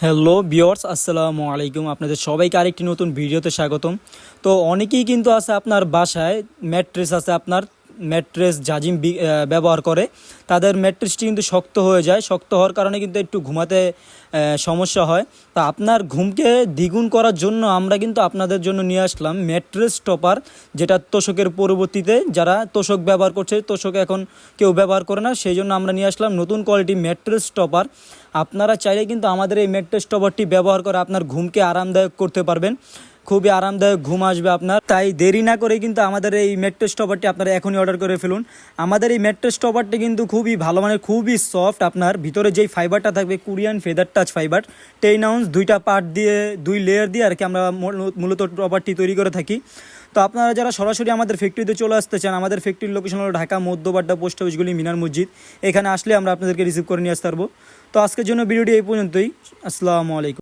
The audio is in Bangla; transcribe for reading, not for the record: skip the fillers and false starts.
হ্যালো ভিউয়ার্স, আসসালামু আলাইকুম। আপনাদের সবাইকে আরেকটি নতুন ভিডিওতে স্বাগতম। তো অনেকেই কিন্তু আছে আপনার বাসায় ম্যাট্রেস আছে, আপনার ম্যাট্রেস জাজিম ব্যবহার করে। তাদের ম্যাট্রেসটি কিন্তু শক্ত হয়ে যায়, শক্ত হওয়ার কারণে কিন্তু একটু ঘুমাতে সমস্যা হয়। তা আপনার ঘুমকে দ্বিগুণ করার জন্য আমরা কিন্তু আপনাদের জন্য নিয়ে আসলাম ম্যাট্রেস টপার, যেটা তোশকের পরবর্তীতে যারা তোশক ব্যবহার করছে, তোশক এখন কেউ ব্যবহার করে না, সেই জন্য আমরা নিয়ে আসলাম নতুন কোয়ালিটি ম্যাট্রেস টপার। আপনারা চাইলে কিন্তু আমাদের এই ম্যাট্রেস টপারটি ব্যবহার করে আপনার ঘুমকে আরামদায়ক করতে পারবেন, খুবই আরামদায়ক ঘুম আসবে আপনার। তাই দেরি না করে কিন্তু আমাদের এই ম্যাট্রেস টপারটি আপনারা এখনই অর্ডার করে ফেলুন। আমাদের এই ম্যাট্রেস টপারটি কিন্তু খুবই ভালো মানের, খুবই সফট। আপনার ভিতরে যেই ফাইবারটা থাকবে Korean feather touch fibre, 10 ounce, দুইটা পার্ট দিয়ে, দুই লেয়ার দিয়ে আর কি আমরা মূলত টপারটি তৈরি করে থাকি। তো আপনারা যারা সরাসরি আমাদের ফ্যাক্টরিতে চলে আসতে চান, আমাদের ফ্যাক্টরির লোকেশন হলো ঢাকা মধ্যবাড্ডা পোস্ট অফিসগুলি মিনার মসজিদ। এখানে আসলে আমরা আপনাদেরকে রিসিভ করে নিয়ে আসতে পারবো। তো আজকের জন্য ভিডিওটি এই পর্যন্তই। আসসালামু আলাইকুম।